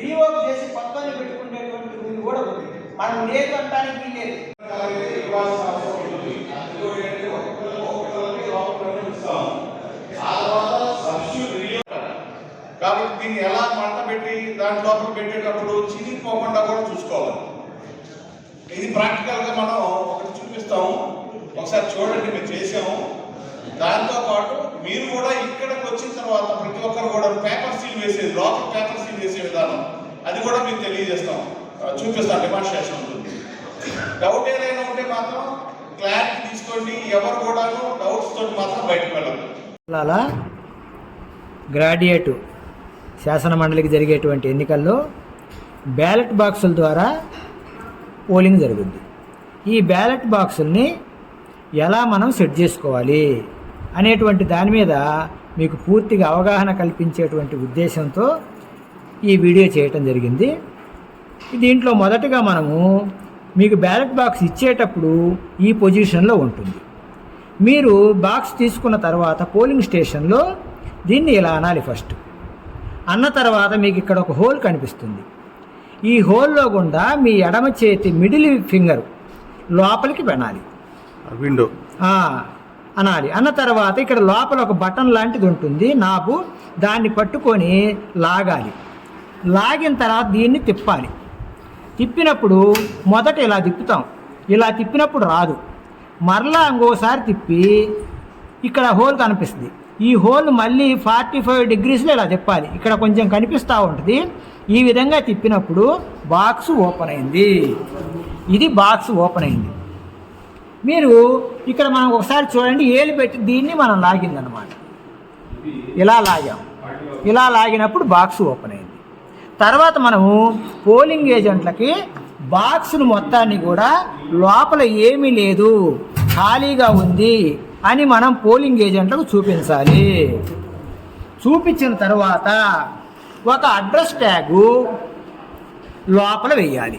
Rework చేసి కొత్తని పెట్టుకునేటువంటి rule కూడా ఉంది. మనం లేదు అంటానికి లేదు. కాబట్టి దీన్ని ఎలా మంట పెట్టి దాని లోపల పెట్టేటప్పుడు చిరిగిపోకుండా కూడా చూసుకోవాలి. ఇది ప్రాక్టికల్గా మనం ఒకటి చూపిస్తాము, ఒకసారి చూడండి. మేము చేసాము. దాంతోపాటు మీరు కూడా ఇక్కడికి వచ్చిన తర్వాత ప్రతి ఒక్కరు కూడా పేపర్ సీల్ వేసేది, లోపల పేపర్ సీల్ వేసే విధానం అది కూడా మీకు తెలియజేస్తాం, చూపిస్తాం. డెమాన్స్ట్రేషన్ ఉంటుంది. డౌట్ ఏదైనా ఉంటే మాత్రం క్లారిటీ తీసుకోండి. ఎవరు కూడా డౌట్స్ తోటి మాత్రం బయటకు వెళ్ళాలి. అలా గ్రాడ్యుయేట్ శాసన మండలికి జరిగేటువంటి ఎన్నికల్లో బ్యాలెట్ బాక్సుల ద్వారా పోలింగ్ జరుగుద్ది. ఈ బ్యాలెట్ బాక్సుల్ని ఎలా మనం సెట్ చేసుకోవాలి అనేటువంటి దాని మీద మీకు పూర్తిగా అవగాహన కల్పించేటువంటి ఉద్దేశంతో ఈ వీడియో చేయటం జరిగింది. దీంట్లో మొదటగా మనము మీకు బ్యాలెట్ బాక్స్ ఇచ్చేటప్పుడు ఈ పొజిషన్లో ఉంటుంది. మీరు బాక్స్ తీసుకున్న తర్వాత పోలింగ్ స్టేషన్లో దీన్ని ఇలా అనాలి. ఫస్ట్ అన్న తర్వాత మీకు ఇక్కడ ఒక హోల్ కనిపిస్తుంది. ఈ హోల్లో గుండా మీ ఎడమ చేతి మిడిల్ ఫింగర్ లోపలికి పెనాలి, విండో అనాలి. అన్న తర్వాత ఇక్కడ లోపల ఒక బటన్ లాంటిది ఉంటుంది, నాబు, దాన్ని పట్టుకొని లాగాలి. లాగిన తర్వాత దీన్ని తిప్పాలి. తిప్పినప్పుడు మొదట ఇలా తిప్పుతాం, ఇలా తిప్పినప్పుడు రాదు. మరలా ఇంకోసారి తిప్పి ఇక్కడ హోల్ కనిపిస్తుంది. ఈ హోల్ మళ్ళీ 45 డిగ్రీస్లో ఇలా తిప్పాలి. ఇక్కడ కొంచెం కనిపిస్తూ ఉంటుంది. ఈ విధంగా తిప్పినప్పుడు బాక్స్ ఓపెన్ అయింది. ఇది బాక్స్ ఓపెన్ అయింది. మీరు ఇక్కడ మనం ఒకసారి చూడండి, ఏలు పెట్టి దీన్ని మనం లాగిందనమాట. ఇలా లాగాం. ఇలా లాగినప్పుడు బాక్స్ ఓపెన్ అయింది. తర్వాత మనము పోలింగ్ ఏజెంట్లకి బాక్సులు మొత్తాన్ని కూడా లోపల ఏమీ లేదు, ఖాళీగా ఉంది అని మనం పోలింగ్ ఏజెంట్లకు చూపించాలి. చూపించిన తర్వాత ఒక అడ్రస్ ట్యాగు లోపల వేయాలి.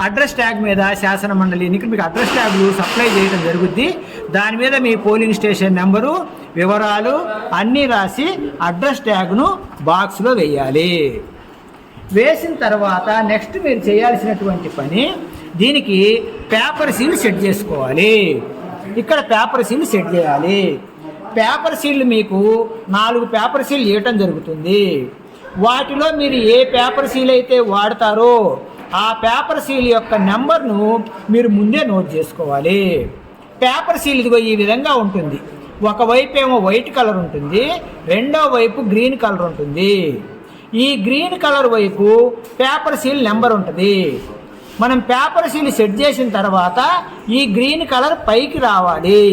అడ్రస్ ట్యాగ్ మీద శాసన మండలి ఎన్నికలు మీకు అడ్రస్ ట్యాగులు సప్లై చేయడం జరుగుద్ది. దాని మీద మీ పోలింగ్ స్టేషన్ నెంబరు, వివరాలు అన్నీ రాసి అడ్రస్ ట్యాగ్ను బాక్స్లో వేయాలి. వేసిన తర్వాత నెక్స్ట్ మీరు చేయాల్సినటువంటి పని, దీనికి పేపర్ సీల్ సెట్ చేసుకోవాలి. ఇక్కడ పేపర్ సీల్ సెట్ చేయాలి. పేపర్ సీల్ మీకు 4 పేపర్ సీల్ ఇవ్వటం జరుగుతుంది. వాటిలో మీరు ఏ పేపర్ సీల్ అయితే వాడతారో ఆ పేపర్ సీల్ యొక్క నెంబర్ను మీరు ముందే నోట్ చేసుకోవాలి. పేపర్ సీల్ ఇదిగో ఈ విధంగా ఉంటుంది. ఒకవైపు ఏమో వైట్ కలర్ ఉంటుంది, రెండో వైపు గ్రీన్ కలర్ ఉంటుంది. ఈ గ్రీన్ కలర్ వైపు పేపర్ సీల్ నెంబర్ ఉంటుంది. మనం పేపర్ సీల్ సెట్ చేసిన తర్వాత ఈ గ్రీన్ కలర్ పైకి రావాలి.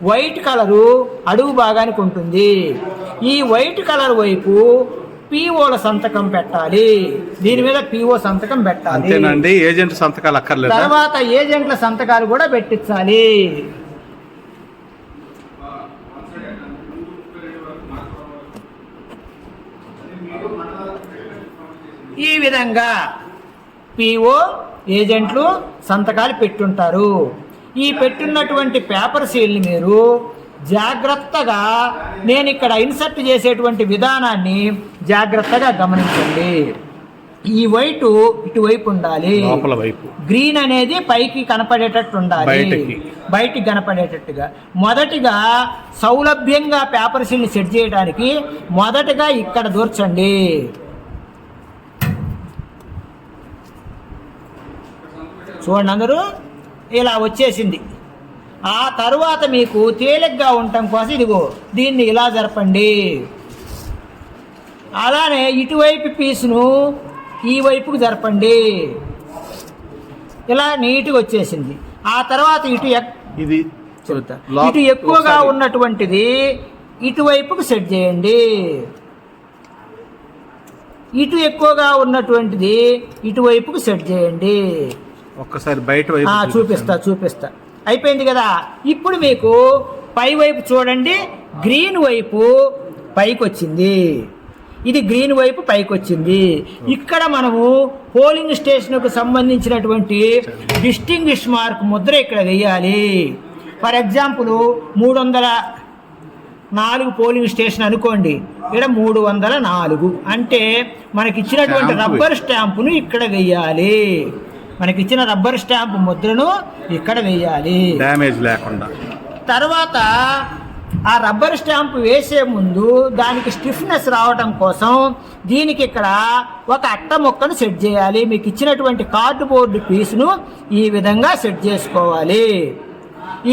వైట్ కలరు అడుగు భాగానికి ఉంటుంది. ఈ వైట్ కలర్ వైపు పిఓల సంతకం పెట్టాలి. దీని మీద పిఓ సంతకం పెట్టాలి. ఏజెంట్ సంతకాలు అక్కర్లేదు. తర్వాత ఏజెంట్ల సంతకాలు కూడా పెట్టించాలి. ఈ విధంగా పిఓ ఏజెంట్లు సంతకాలు పెట్టుంటారు. ఈ పెట్టున్నటువంటి పేపర్ సీల్ని మీరు జాగ్రత్తగా, నేను ఇక్కడ ఇన్సర్ట్ చేసేటువంటి విధానాన్ని జాగ్రత్తగా గమనించండి. ఈ వైట్ ఇటువైపు ఉండాలి, గ్రీన్ అనేది పైకి కనపడేటట్టు ఉండాలి, బయటికి కనపడేటట్టుగా. మొదటిగా సౌలభ్యంగా పేపర్ సీల్ని సెట్ చేయడానికి మొదటగా ఇక్కడ దూర్చండి. చూడండి అందరూ, ఇలా వచ్చేసింది. ఆ తరువాత మీకు తేలిగ్గా ఉండటం కోసం ఇదిగో దీన్ని ఇలా జరపండి. అలానే ఇటువైపు పీసును ఈ వైపుకు జరపండి. ఇలా నీట్గా వచ్చేసింది. ఆ తర్వాత ఇటు ఎక్కువగా ఉన్నటువంటిది ఇటువైపుకు సెట్ చేయండి. ఇటు ఎక్కువగా ఉన్నటువంటిది ఇటువైపుకు సెట్ చేయండి. ఒక్కసారి బయట చూపిస్తా. అయిపోయింది కదా. ఇప్పుడు మీకు పై వైపు చూడండి, గ్రీన్ వైపు పైకి వచ్చింది. ఇది గ్రీన్ వైపు పైకి వచ్చింది. ఇక్కడ మనము పోలింగ్ స్టేషన్కు సంబంధించినటువంటి డిస్టింగ్విష్ మార్క్ ముద్ర ఇక్కడ వేయాలి. ఫర్ ఎగ్జాంపుల్ 4 పోలింగ్ స్టేషన్ అనుకోండి, ఇక్కడ 304 అంటే మనకిచ్చినటువంటి రబ్బర్ స్టాంపును ఇక్కడ వేయాలి. మనకిచ్చిన రబ్బర్ స్టాంపు ముద్రను ఇక్కడ వేయాలి, డ్యామేజ్ లేకుండా. తర్వాత ఆ రబ్బర్ స్టాంప్ వేసే ముందు దానికి స్టిఫ్నెస్ రావడం కోసం దీనికి ఇక్కడ ఒక అట్ట ముక్కను సెట్ చేయాలి. మీకు ఇచ్చినటువంటి కార్డుబోర్డు పీస్ను ఈ విధంగా సెట్ చేసుకోవాలి.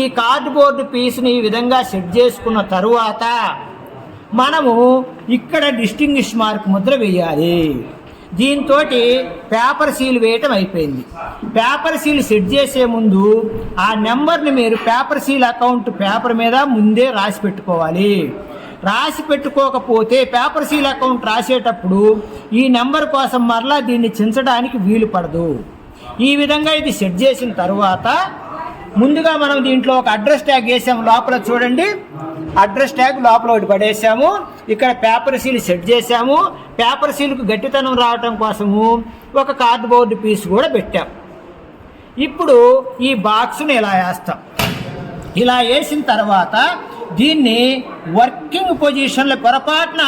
ఈ కార్డుబోర్డు పీస్ని ఈ విధంగా సెట్ చేసుకున్న తరువాత మనము ఇక్కడ డిస్టింగ్విష్ మార్క్ ముద్ర వేయాలి. దీంతో పేపర్ సీల్ వేయటం అయిపోయింది. పేపర్ సీల్ సెట్ చేసే ముందు ఆ నెంబర్ని మీరు పేపర్ సీల్ అకౌంట్ పేపర్ మీద ముందే రాసి పెట్టుకోవాలి. రాసి పెట్టుకోకపోతే పేపర్ సీల్ అకౌంట్ రాసేటప్పుడు ఈ నెంబర్ కోసం మరలా దీన్ని చించడానికి వీలు పడదు. ఈ విధంగా ఇది సెట్ చేసిన తర్వాత ముందుగా మనం దీంట్లో ఒక అడ్రస్ ట్యాగ్ వేసాము. లోపల చూడండి, అడ్రస్ ట్యాగ్ లోపల ఒకటి పడేసాము. ఇక్కడ పేపర్ సీల్ సెట్ చేసాము. పేపర్ సీల్కు గట్టితనం రావటం కోసము ఒక కార్డ్బోర్డ్ పీస్ కూడా పెట్టాం. ఇప్పుడు ఈ బాక్స్ను ఇలా వేస్తాం. ఇలా వేసిన తర్వాత దీన్ని వర్కింగ్ పొజిషన్లో పొరపాటున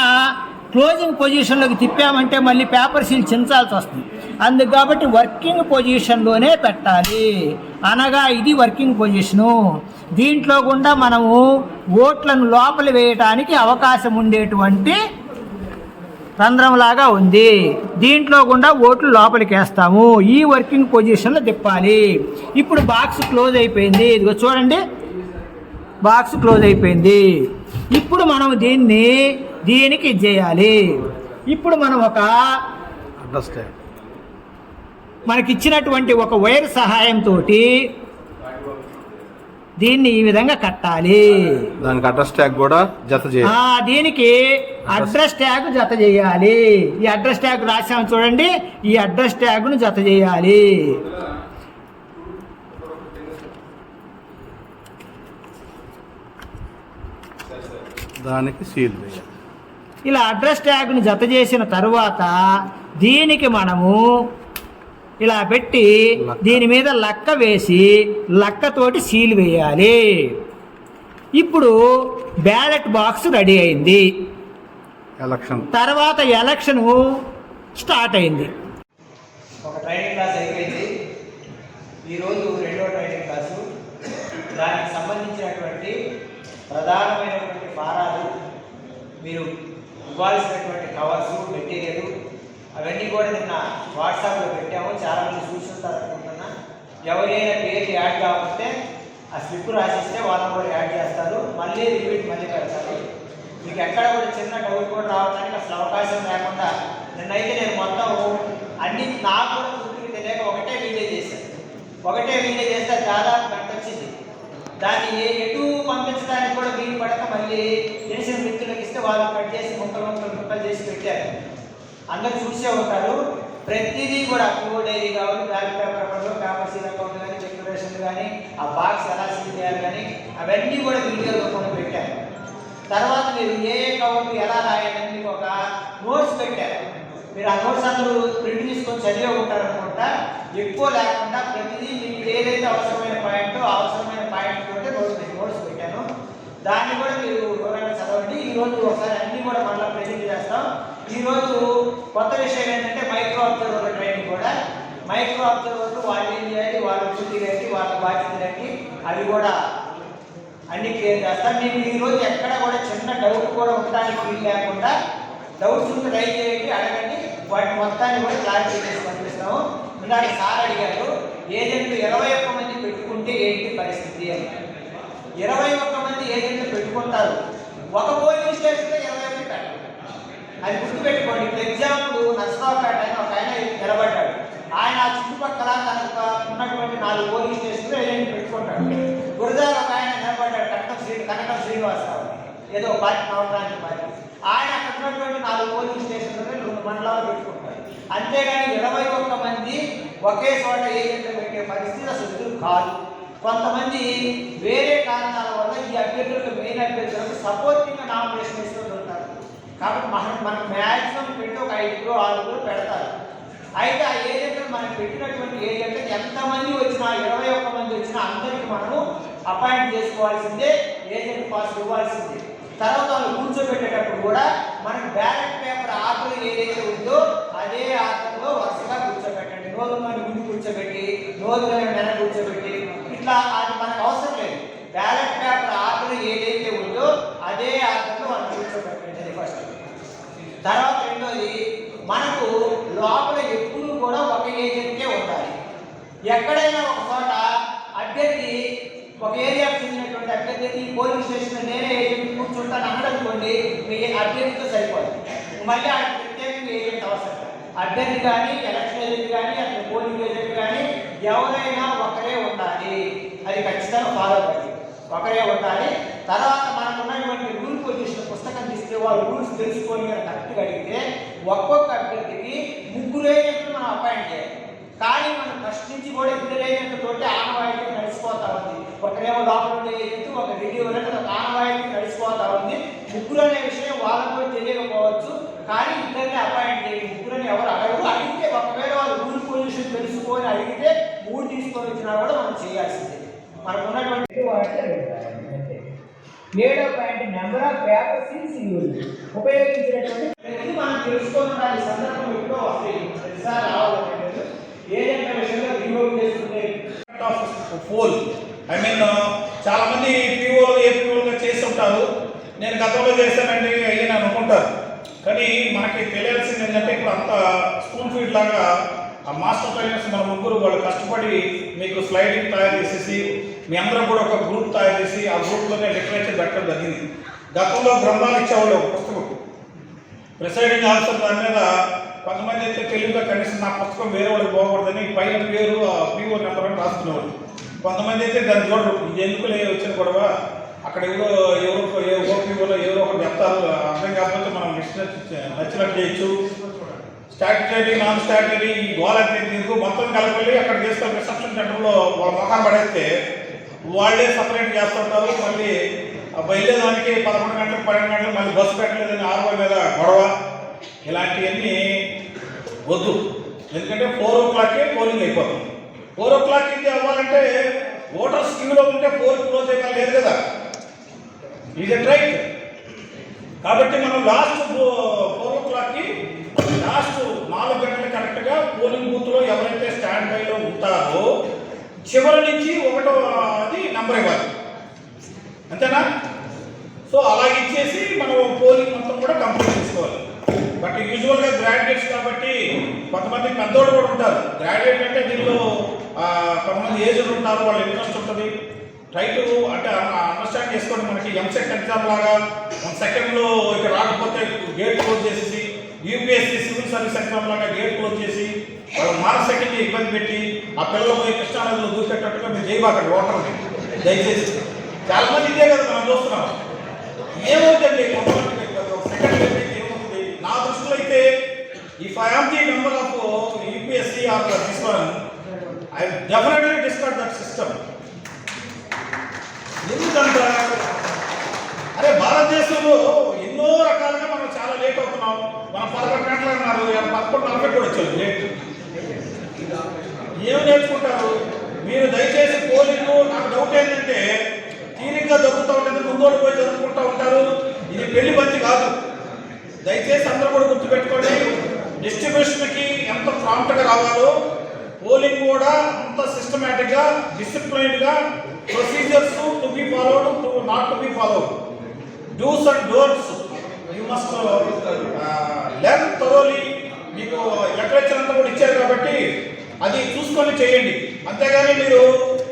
క్లోజింగ్ పొజిషన్లోకి తిప్పామంటే మళ్ళీ పేపర్ సీల్ చించాల్సి వస్తుంది. అందుకు కాబట్టి వర్కింగ్ పొజిషన్లోనే పెట్టాలి. అనగా ఇది వర్కింగ్ పొజిషను. దీంట్లో గుండా మనము ఓట్లను లోపల వేయటానికి అవకాశం ఉండేటువంటి రంధ్రంలాగా ఉంది. దీంట్లో గుండా ఓట్లు లోపలికి వేస్తాము. ఈ వర్కింగ్ పొజిషన్లో తిప్పాలి. ఇప్పుడు బాక్స్ క్లోజ్ అయిపోయింది. ఇదిగో చూడండి, బాక్స్ క్లోజ్ అయిపోయింది. ఇప్పుడు మనం దీనికి ఇచ్చేయాలి. ఇప్పుడు మనం ఒక మనకిచ్చినటువంటి ఒక వైర్ సహాయంతో దీన్ని ఈ విధంగా కట్టాలి. దానికి అడ్రస్ ట్యాగ్ కూడా జత చేయాలి. దీనికి అడ్రస్ ట్యాగ్ జత చేయాలి. ఈ అడ్రస్ ట్యాగ్ రాసాము చూడండి, ఈ అడ్రస్ ట్యాగ్ను జత చేయాలి. దానికి సీల్ వేయాలి. ఇలా అడ్రస్ ట్యాగ్ను జత చేసిన తరువాత దీనికి మనము ఇలా పెట్టి దీని మీద లక్క వేసి లక్కతోటి సీల్ వేయాలి. ఇప్పుడు బ్యాలెట్ బాక్స్ రెడీ అయింది. తర్వాత ఎలక్షన్ స్టార్ట్ అయింది. ఒక ట్రైనింగ్ క్లాస్ అయిపోయింది. ఈరోజు రెండో ట్రైనింగ్ క్లాసు. దానికి సంబంధించినటువంటి ప్రధానమైనటువంటి ఫారాలు, మీరు ఇవ్వాల్సినటువంటి కవర్సు, మెటీరియల్ అవన్నీ కూడా నిన్న వాట్సాప్లో పెట్టాము. చాలామంది చూసుకుంటారు అనుకుంటున్నా. ఎవరైనా పేరు యాడ్ కాకపోతే ఆ స్లిప్ రాసిస్తే వాళ్ళని కూడా యాడ్ చేస్తారు. మళ్ళీ పెడతారు. మీకు ఎక్కడ కూడా చిన్న డౌట్ కూడా రావడానికి అసలు అవకాశం లేకుండా నిన్నైతే నేను మొత్తం అన్ని నాకు కూడా పూర్తిగా తెలియక ఒకటే వీడియో చేస్తే దాదాపు గంట వచ్చింది. దాన్ని ఎటు పంపించడానికి కూడా వీలు పడక మళ్ళీ తెలిసిన మిత్రులకు ఇస్తే వాళ్ళు కట్ చేసి ముక్కలు చేసి పెట్టారు. అందరూ చూసే ఉంటారు. ప్రతిదీ కూడా క్యూ డైరీ కావాలి, back paper, paper seal account కానీ, డిక్లరేషన్ కానీ, ఆ బాక్స్ ఎలా సీల్ చేయాలి కానీ అవన్నీ కూడా వీడియో రూపంలో పెట్టారు. తర్వాత మీరు ఏ కౌంట్ ఎలా రాయాలని మీకు ఒక నోట్స్ పెట్టారు. మీరు ఆ నోట్స్ అందరూ ప్రింట్ తీసుకొని చదివే ఉంటారనుకుంటా. ఎక్కువ లేకుండా ప్రతిదీ మీకు ఏదైతే అవసరమైన పాయింట్ తోటే నోట్స్ పెట్టాను. దాన్ని కూడా మీరు వివరంగా చదవండి. ఈరోజు ఒకసారి అన్నీ కూడా మళ్ళీ ప్రెజెంట్ చేస్తాం. ఈరోజు కొత్త విషయం ఏంటంటే మైక్రో అబ్జర్వర్ల ట్రైనింగ్ కూడా. మైక్రో అబ్జర్వర్లు వాళ్ళు ఏం చేయాలి, వాళ్ళ డ్యూటీ ఏంటి, వాళ్ళ బాధ్యతలు ఏంటి, అవి కూడా అన్ని క్లియర్ చేస్తాం. మీకు ఈరోజు ఎక్కడ కూడా చిన్న డౌట్ కూడా ఉండడానికి వీలు లేకుండా డౌట్స్ ఉంటే రైట్ చేయండి, అడగండి. వాటి మొత్తాన్ని కూడా క్లారిఫై చేసి పంపిస్తాము. ఇందాక సార్ అడిగారు, ఏజెంట్లు 21 మంది పెట్టుకుంటే ఏంటి పరిస్థితి అని. 21 మంది ఏజెంట్లు పెట్టుకుంటారు. ఒక పోలింగ్ స్టేషన్లో 21 పెట్టాలి. అది గుర్తుపెట్టుకోండి. ఇప్పుడు ఎగ్జాంపుల్ నర్సరావుపేట ఒక ఆయన నిలబడ్డాడు. ఆయన చుట్టుపక్కల తనకు ఉన్నటువంటి 4 పోలింగ్ స్టేషన్లో ఏజెంట్ పెట్టుకుంటాడు. గురజాల ఒక ఆయన నిలబడ్డాడు, కనకం శ్రీనివాసరావు, ఏదో పార్టీ నవరాంటి పార్టీ. ఆయన అక్కడ ఉన్నటువంటి 4 పోలింగ్ స్టేషన్లో 2 మండలాలు పెట్టుకుంటారు. అంతేగాని 21 మంది ఒకే చోట ఏజెంట్లు పెట్టే పరిస్థితి అసలు కాదు. కొంతమంది వేరే కారణాల వల్ల ఈ అభ్యర్థులకు మెయిన్ అభ్యర్థులకు సపోర్టింగ్గా నామినేషన్ వేసుకుంటూ ఉంటారు. కాబట్టి మనకు మ్యాక్సిమం పెట్టి ఒక 5 6 పెడతారు. అయితే ఆ ఏజెంట్లు మనం పెట్టినటువంటి ఏజెంట్లు ఎంతమంది వచ్చినా 21 మంది వచ్చినా అందరికీ మనము అపాయింట్ చేసుకోవాల్సిందే, ఏజెంట్ పాస్ ఇవ్వాల్సిందే. తర్వాత వాళ్ళు కూర్చోబెట్టేటప్పుడు కూడా మనకి బ్యాలెట్ పేపర్ ఆకులు ఏదైతే ఉందో అదే ఆకుల్లో వరుసగా కూర్చోబెట్టండి. నోరులోని ముందు కూర్చోబెట్టి, నోరులోని వెనక కూర్చోబెట్టి, ఇట్లా అది మనకు అవసరం లేదు. బ్యాలెట్ పేపర్ ఆకులు ఏదైతే ఉందో అదే ఆకుల్లో మనం కూర్చోబెట్టండి ఫస్ట్. తర్వాత రెండోది, మనకు లోపల ఎప్పుడు కూడా ఒక ఏజెంటే ఉండాలి. ఎక్కడైనా ఒక చోట అభ్యర్థి ఒక ఏరియాకు చెందినటువంటి అభ్యర్థి పోలింగ్ స్టేషన్ నేనే ఏజెంట్ కూర్చుంటాను అన్నదనుకోండి, మీ అభ్యర్థితో సరిపోదు. మళ్ళీ ఆ ప్రత్యేకంగా ఏజెంట్ అవసరం. అభ్యర్థి కానీ, ఎలక్షన్ ఏజెంట్ కానీ, అక్కడ పోలింగ్ ఏజెంట్ కానీ ఎవరైనా ఒకరే ఉండాలి. అది ఖచ్చితంగా ఫాలో అవ్వాలి, ఒకరే ఉండాలి. తర్వాత మనకు ఉన్నటువంటి రూల్ పొజిషన్ పుస్తకం తీస్తే వాళ్ళు రూల్స్ తెలుసుకొని కరెక్ట్గా అడిగితే ఒక్కొక్క అభ్యర్థికి 3 ఏజెంట్లు మనం అపాయింట్ చేయాలి. కానీ మనం ఫస్ట్ నుంచి కూడా 2 ఏజెంట్లతోటి ఆనవాయితీ నడిచిపోతా ఉంది. ఒకరేమో లోపల ఉండే ఏజెంట్, ఒక రివ్యూర్, ఒక ఆనవాయితీ నడిచిపోతా ఉంది. 3 అనే విషయం వాళ్ళకు కూడా తెలియకపోవచ్చు, కానీ 2ని అపాయింట్ చేయండి. 3ని ఎవరు అడగరు. అడిగితే ఒకవేళ వాళ్ళు రూల్ పొజిషన్ తెలుసుకొని అడిగితే 3 తీసుకొని వచ్చినా కూడా మనం చేయాల్సిందే. మనకు ఉన్నటువంటి 7వ పాయింట్ నెంబర్ ఆఫ్ పేపర్స్ ఉపయోగించినటువంటి మనం తెలుసుకొని ఉండాలి. సందర్భం ఎప్పుడో వస్తాయి, ప్రతిసారి రావాలంటే ఏజెంట్ల విషయంలో రిమూవ్ చేసుకుంటే పోల్ చాలా మంది పీఓలు ఏపీఓలుగా చేస్తుంటారు. నేను గతంలో చేశానండి అయ్యి అనుకుంటారు. కానీ మనకి తెలియాల్సింది ఏంటంటే ఇప్పుడు అంత స్కూల్ ఫీడ్ లాగా ఆ మాస్టర్ ట్రైనర్స్ మన ముగ్గురు వాళ్ళు కష్టపడి మీకు స్లైడింగ్ తయారు చేసేసి మీ అందరం కూడా ఒక గ్రూప్ తయారు చేసి ఆ గ్రూప్లోనే లిటరేచర్ పెట్టడం జరిగింది. గతంలో గ్రంథాలు ఇచ్చేవాళ్ళు ఒక పుస్తకం, ప్రిసైడింగ్ ఆఫీసర్ దాని మీద కొంతమంది అయితే తెలుగుగా కనీసం నా పుస్తకం వేరే వాళ్ళకి పోకూడదని పైన పేరు పీఓ నెంబర్ అని రాసుకునేవాళ్ళు. కొంతమంది అయితే దాన్ని చూడరు, ఇది ఎందుకు వచ్చిన గొడవ, అక్కడ ఎవరో ఓపీఓలో ఎవరో ఒకటి చెప్తారు, అర్థం కాకపోతే మనం నచ్చినట్టు చేయొచ్చు. స్టాట్యుటరీ, నాన్ స్టాట్యుటరీ ఈ గోలంటే ఎందుకు మొత్తం కలిపి అక్కడ తీసుకొని రిసెప్షన్ సెంటర్లో వాళ్ళ మొఖాన్ని పడేస్తే వాళ్ళే సపరేట్ చేస్తుంటారు. మళ్ళీ వెళ్ళేదానికి 11 గంటలకు 12 గంటలకు మళ్ళీ బస్సు పెట్టలేదని 6 మీద గొడవ. ఇలాంటివన్నీ వద్దు. ఎందుకంటే 4 o'clockకే పోలింగ్ అయిపోతుంది. 4 o'clock ఇది అవ్వాలంటే ఓటర్స్ క్యూలో ఉంటే 4 క్లోజ్ అయినా లేదు కదా, ఈజ్ ఎట్ రైట్. కాబట్టి మనం లాస్ట్ 4 o'clockకి లాస్ట్ 4 గంటలు కరెక్ట్గా పోలింగ్ బూత్లో ఎవరైతే స్టాండ్ బైలో ఉంటారో చివరి నుంచి 1వ నెంబర్ ఇవ్వాలి, అంతేనా? సో అలా ఇచ్చేసి మనం పోలింగ్ మొత్తం కూడా కంప్లీట్ చేసుకోవాలి. బట్ యూజువల్గా గ్రాడ్యుయేట్స్ కాబట్టి కొంతమంది పెద్దోళ్ళు కూడా ఉంటారు. గ్రాడ్యుయేట్ అంటే దీనిలో కొంతమంది ఏజ్డ్ ఉంటారు, వాళ్ళ ఇంట్రెస్ట్ ఉంటుంది. రైట్ అంటే అండర్స్టాండ్ చేసుకోండి. మనకి ఎంసెట్ ఎగ్జామ్ లాగా 1 సెకండ్లో ఇక్కడ రాకపోతే గేట్ క్లోజ్ చేసేసి, యూపీఎస్సీ సివిల్ సర్వీస్ ఎగ్జామ్ లాగా గేట్ క్లోజ్ చేసి వాళ్ళు మానసికంగా ఇబ్బంది పెట్టి ఆ పిల్లలు పోయి కృష్ణానదిలో దూకేటట్టుగా మీరు చేయబాకండి ఓటర్ని దయచేసి. చాలా మంది ఇదే కదా మనం చూస్తున్నాం. ఏమవుతుంది కొంతమంది సెకండ్ ఏమవుతుంది నా దృష్టిలో అయితే, if I am the member of UPSC or this one, I definitely discard that system. ఎందుకంటే అరే భారతదేశంలో ఎన్నో రకాలుగా మనం చాలా లేట్ అవుతున్నాం. మనం 11 గంటలు అన్నారు, 11:40 కూడా వచ్చారు లేట్. ఏం నేర్చుకుంటారు మీరు? దయచేసి పోలింగ్ నాకు డౌట్ ఏంటంటే తీరిగ్గా జరుగుతూ ఉంటుంది, ముందోడు పోయి జరుపుకుంటూ ఉంటారు. ఇది పెళ్లి బంతి కాదు. దయచేసి అందరూ కూడా గుర్తుపెట్టుకోండి, డిస్ట్రిబ్యూషన్కి ఎంత ప్రాంప్ట్గా రావాలో పోలింగ్ కూడా అంత సిస్టమేటిక్గా డిసిప్లైన్డ్గా procedures to be followed, to not to be followed, dos and don'ts you must learn thoroughly. మీకు లిటరేచర్ అంతా కూడా ఇచ్చారు కాబట్టి అది చూసుకొని చేయండి. అంతేగాని మీరు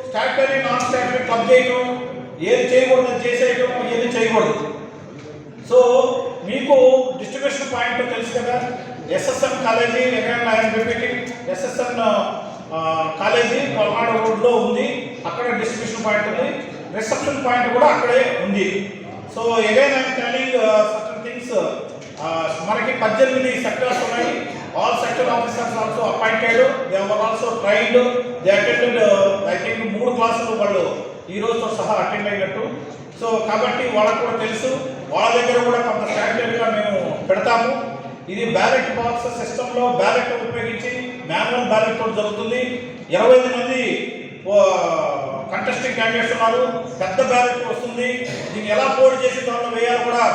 స్టాట్యుటరీ, నాన్ స్టాట్యుటరీ క్లబ్ చేయడం, ఏది చేయకూడదు చేసేయడం, ఏది చేయకూడదు. సో మీకు డిస్ట్రిబ్యూషన్ పాయింట్ తెలుసు కదా, SSN college repeating SSN college Palnadu రోడ్లో ఉంది. అక్కడ డిస్ట్రిబ్యూషన్ పాయింట్ ఉంది, రిసెప్షన్ పాయింట్ కూడా అక్కడే ఉంది. So again I'm telling certain things. మనకి 18 సెక్టర్స్ ఉన్నాయి. All sector officers also appointed, they were also trained, they attended I think 3 క్లాసులు వాళ్ళు ఈ రోజుతో సహా అటెండ్ అయినట్టు. సో కాబట్టి వాళ్ళకు కూడా తెలుసు, వాళ్ళ దగ్గర కూడా కొంత స్టాండర్డ్గా మేము పెడతాము. ఇది బ్యాలెట్ బాక్స్ సిస్టంలో బ్యాలెట్ ఉపయోగించి మాన్యువల్ బ్యాలెట్ తోటి జరుగుతుంది. 25 మంది కంటెస్టింగ్ క్యాండిడేట్స్ ఉన్నారు. పెద్ద బ్యాలెట్ వస్తుంది. దీన్ని ఎలా పోటీ చేసి దాంట్లో వేయాలో కూడా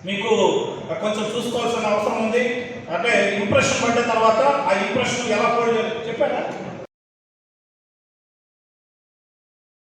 మీకు కొంచెం చూసుకోవాల్సిన అవసరం ఉంది. అంటే ఇంప్రెషన్ పడ్డ తర్వాత ఆ ఇంప్రెషన్ ఎలా